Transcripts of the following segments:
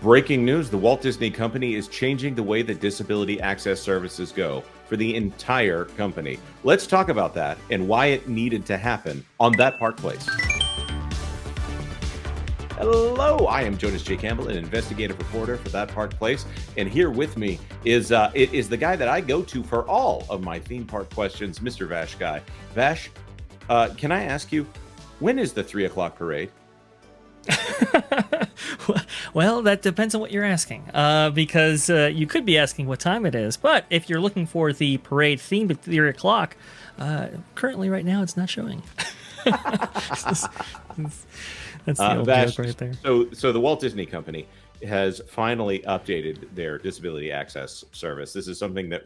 Breaking news, the Walt Disney Company is changing the way that disability access services go for the entire company. Let's talk about that and why it needed to happen on That Park Place. Hello, I am Jonas J. Campbell, an investigative reporter for That Park Place, and here with me is the guy that I go to for all of my theme park questions, Mr. Vash Sky. Vash, can I ask you, when is the 3 o'clock parade? Well, that depends on what you're asking, because you could be asking what time it is. But if you're looking for the parade themed at 3 o'clock, currently right now it's not showing. That's the old joke right there. So the Walt Disney Company has finally updated their disability access service. This is something that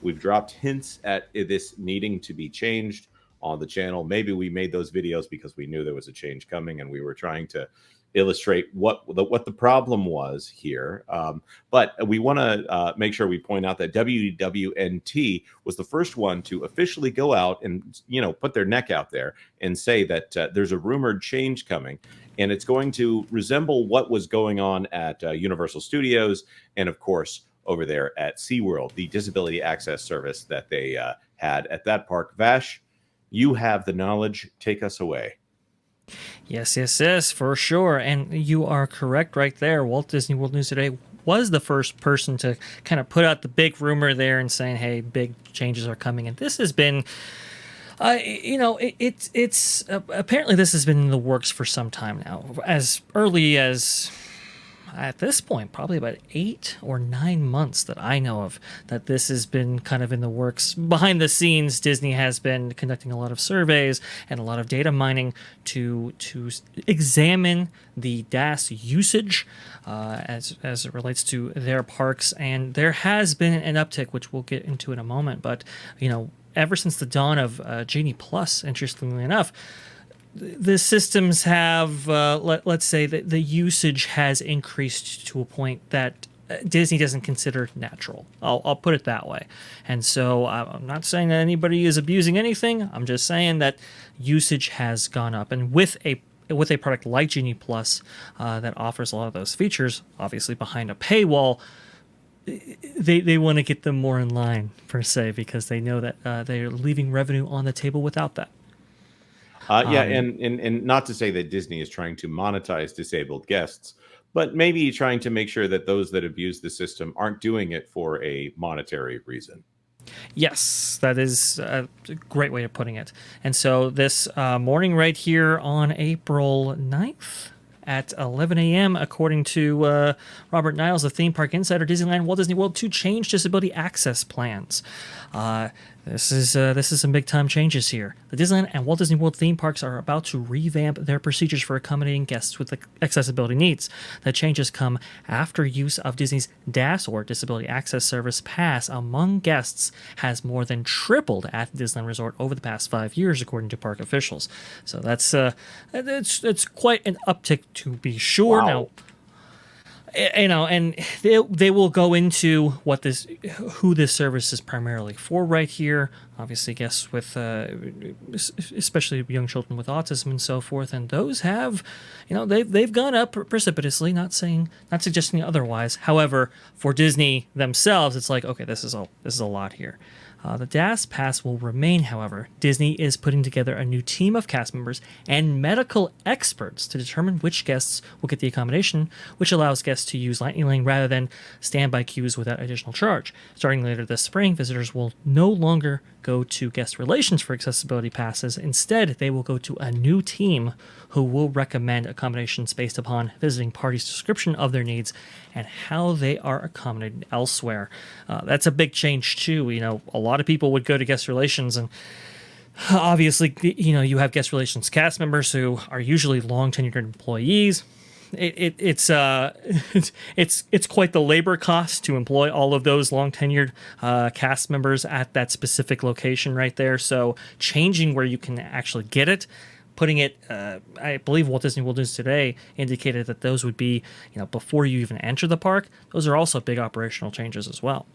we've dropped hints at this needing to be changed on the channel. Maybe we made those videos because we knew there was a change coming and we were trying to illustrate what the problem was here. But we want to make sure we point out that WWNT was the first one to officially go out and, put their neck out there and say that there's a rumored change coming. And it's going to resemble what was going on at Universal Studios and, of course, over there at SeaWorld, the disability access service that they had at that park. Vash, you have the knowledge. Take us away. Yes, for sure. And you are correct right there. Walt Disney World News Today was the first person to kind of put out the big rumor there and saying, hey, big changes are coming. And this has been, it's apparently this has been in the works for some time now, as early as at this point, probably about 8 or 9 months that I know of, that this has been kind of in the works. Behind the scenes, Disney has been conducting a lot of surveys and a lot of data mining to examine the DAS usage as it relates to their parks. And there has been an uptick, which we'll get into in a moment. But, ever since the dawn of Genie Plus, interestingly enough, the systems have, let's say that the usage has increased to a point that Disney doesn't consider natural. I'll put it that way. And so I'm not saying that anybody is abusing anything. I'm just saying that usage has gone up. And with a product like Genie Plus that offers a lot of those features, obviously behind a paywall, they want to get them more in line, per se, because they know that they're leaving revenue on the table without that. And not to say that Disney is trying to monetize disabled guests, but maybe trying to make sure that those that abuse the system aren't doing it for a monetary reason. Yes, that is a great way of putting it. And so this morning right here on April 9th, at 11 a.m., according to Robert Niles, the Theme Park Insider, Disneyland Walt Disney World to change disability access plans. This is some big time changes here. The Disneyland and Walt Disney World theme parks are about to revamp their procedures for accommodating guests with accessibility needs. The changes come after use of Disney's DAS, or Disability Access Service Pass, among guests has more than tripled at the Disneyland Resort over the past 5 years, according to park officials. So that's it's quite an uptick, to be sure. Wow. Now, and they will go into who this service is primarily for right here. Obviously, guests with, especially young children with autism and so forth, and those have, they've gone up precipitously. Not suggesting otherwise. However, for Disney themselves, it's like, okay, this is a lot here. The DAS Pass will remain, however. Disney is putting together a new team of cast members and medical experts to determine which guests will get the accommodation, which allows guests to use Lightning Lane rather than standby queues without additional charge. Starting later this spring, visitors will no longer go to guest relations for accessibility passes. Instead, they will go to a new team who will recommend accommodations based upon visiting parties' description of their needs and how they are accommodated elsewhere. That's a big change too. A lot of people would go to guest relations, and obviously, you have guest relations cast members who are usually long tenured employees. It's quite the labor cost to employ all of those long tenured cast members at that specific location right there. So changing where you can actually get it, putting it, I believe Walt Disney World News Today indicated that those would be, before you even enter the park. Those are also big operational changes as well.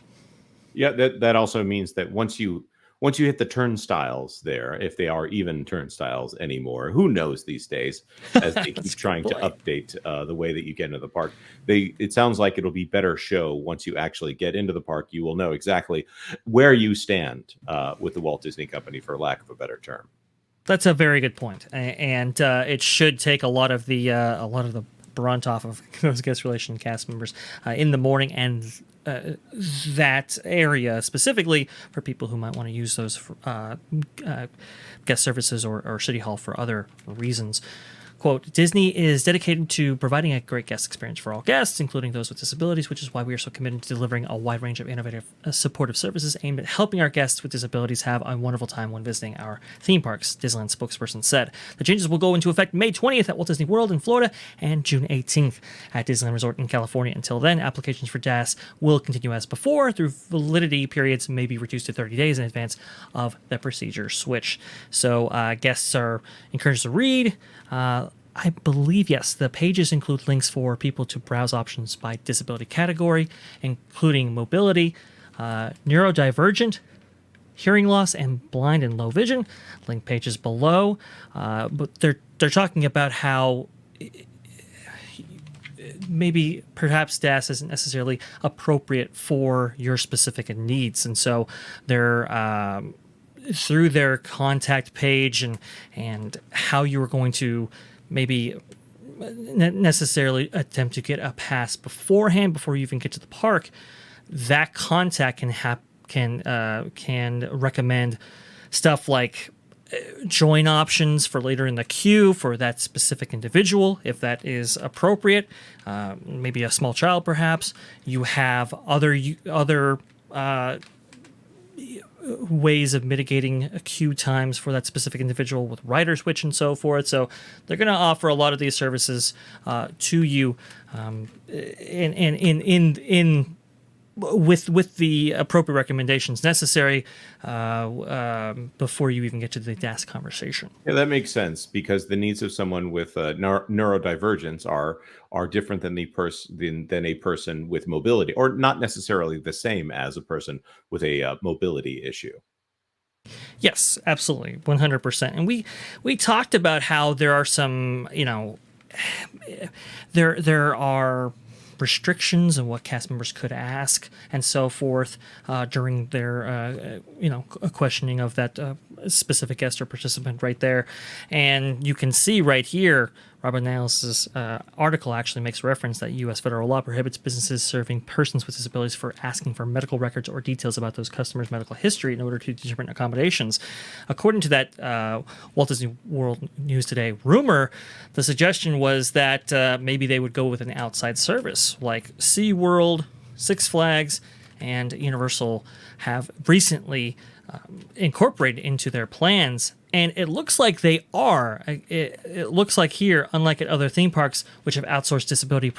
Yeah, that also means that once you once you hit the turnstiles there, if they are even turnstiles anymore, who knows these days, as they keep trying to update the way that you get into the park. It sounds like it'll be better show once you actually get into the park. You will know exactly where you stand with the Walt Disney Company, for lack of a better term. That's a very good point, and it should take a lot of the brunt off of those guest relation cast members in the morning, and that area specifically for people who might want to use those for, guest services or City Hall for other reasons. Quote, Disney is dedicated to providing a great guest experience for all guests, including those with disabilities, which is why we are so committed to delivering a wide range of innovative supportive services aimed at helping our guests with disabilities have a wonderful time when visiting our theme parks, Disneyland spokesperson said. The changes will go into effect May 20th at Walt Disney World in Florida and June 18th at Disneyland Resort in California. Until then, applications for DAS will continue as before, through validity periods may be reduced to 30 days in advance of the procedure switch. So guests are encouraged to read. I believe, yes, the pages include links for people to browse options by disability category, including mobility, neurodivergent, hearing loss, and blind and low vision. Link pages below. But they're talking about how maybe perhaps DAS isn't necessarily appropriate for your specific needs. And so they're through their contact page and how you are going to maybe necessarily attempt to get a pass beforehand before you even get to the park, that contact can recommend stuff like join options for later in the queue for that specific individual, if that is appropriate. Maybe a small child, perhaps. You have other ways of mitigating queue times for that specific individual with rider switch and so forth. So they're going to offer a lot of these services to you with the appropriate recommendations necessary before you even get to the DAS conversation. Yeah, that makes sense, because the needs of someone with neurodivergence are different than than a person with mobility, or not necessarily the same as a person with a mobility issue. Yes, absolutely, 100%. And we talked about how there are some, there are restrictions on what cast members could ask and so forth during their questioning of that specific guest or participant right there. And you can see right here, Robert Niles' article actually makes reference that U.S. federal law prohibits businesses serving persons with disabilities for asking for medical records or details about those customers' medical history in order to determine accommodations. According to that Walt Disney World News Today rumor, the suggestion was that maybe they would go with an outside service like SeaWorld, Six Flags, and Universal have recently incorporated into their plans. And it looks like they are. It looks like here, unlike at other theme parks, which have outsourced disability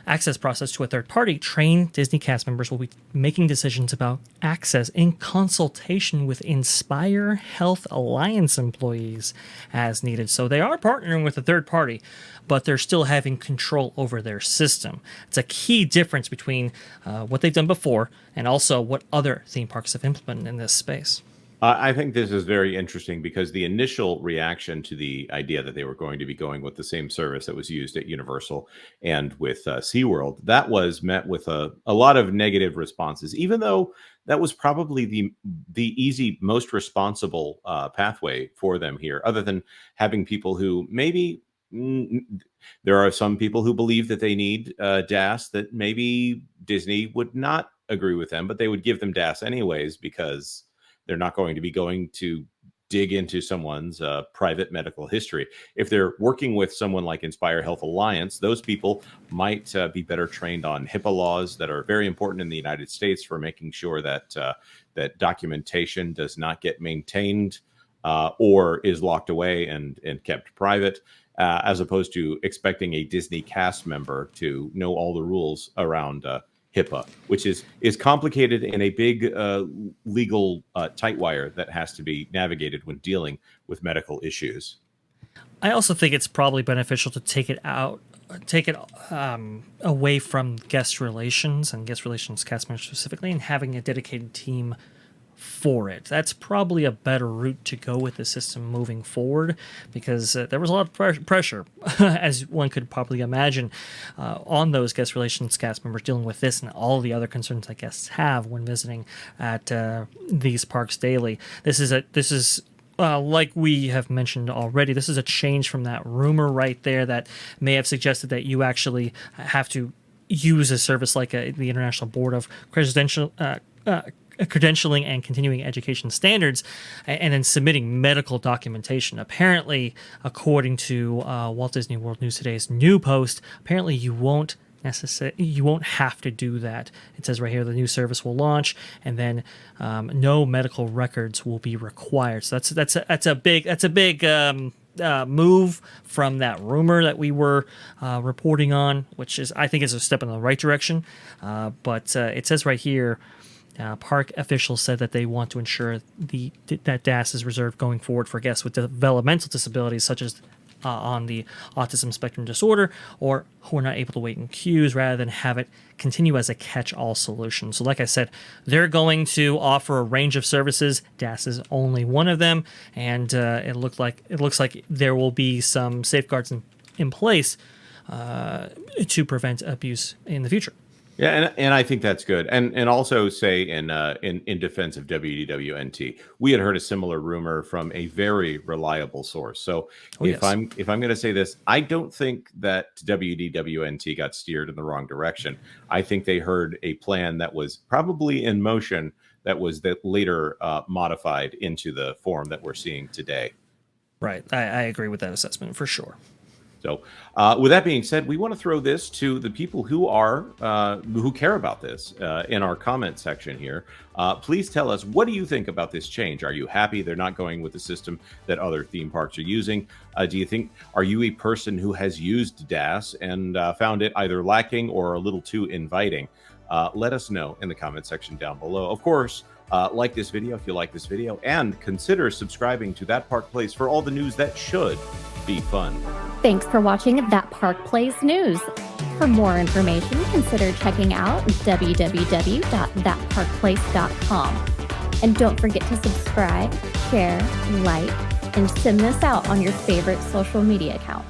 access process to a third party, trained Disney cast members will be making decisions about access in consultation with Inspire Health Alliance employees as needed. So they are partnering with a third party, but they're still having control over their system. It's a key difference between what they've done before and also what other theme parks have implemented in this space. I think this is very interesting, because the initial reaction to the idea that they were going to be going with the same service that was used at Universal and with SeaWorld, that was met with a lot of negative responses, even though that was probably the easy, most responsible pathway for them here, other than having people who maybe there are some people who believe that they need DAS that maybe Disney would not agree with them, but they would give them DAS anyways, because they're not going to be going to dig into someone's private medical history. If they're working with someone like Inspire Health Alliance, those people might be better trained on HIPAA laws that are very important in the United States for making sure that that documentation does not get maintained or is locked away and kept private, as opposed to expecting a Disney cast member to know all the rules around HIPAA, which is complicated in a big legal tight wire that has to be navigated when dealing with medical issues. I also think it's probably beneficial to take it away from guest relations and guest relations cast members specifically, and having a dedicated team for it. That's probably a better route to go with the system moving forward, because there was a lot of pressure, as one could probably imagine, on those guest relations cast members dealing with this and all the other concerns that guests have when visiting at these parks daily. This is like we have mentioned already, this is a change from that rumor right there that may have suggested that you actually have to use a service like the International Board of Credentialing and Continuing Education Standards, and then submitting medical documentation. Apparently, according to Walt Disney World News Today's new post, apparently you won't have to do that. It says right here the new service will launch, and then no medical records will be required. So that's a big move from that rumor that we were reporting on, which I think is a step in the right direction. But it says right here, park officials said that they want to ensure that DAS is reserved going forward for guests with developmental disabilities, such as on the autism spectrum disorder, or who are not able to wait in queues, rather than have it continue as a catch-all solution. So like I said, they're going to offer a range of services. DAS is only one of them, and it looks like there will be some safeguards in place to prevent abuse in the future. Yeah, and I think that's good. And also say in defense of WDWNT, we had heard a similar rumor from a very reliable source. So if I'm going to say this, I don't think that WDWNT got steered in the wrong direction. I think they heard a plan that was probably in motion that was later modified into the form that we're seeing today. Right. I agree with that assessment for sure. So with that being said, we want to throw this to the people who care about this in our comment section here. Please tell us, what do you think about this change? Are you happy they're not going with the system that other theme parks are using? Are you a person who has used DAS and found it either lacking or a little too inviting? Let us know in the comment section down below. Of course, like this video if you like this video, and consider subscribing to That Park Plays for all the news that should be fun. Thanks for watching That Park Plays News. For more information, consider checking out www.thatparkplace.com. And don't forget to subscribe, share, like, and send this out on your favorite social media accounts.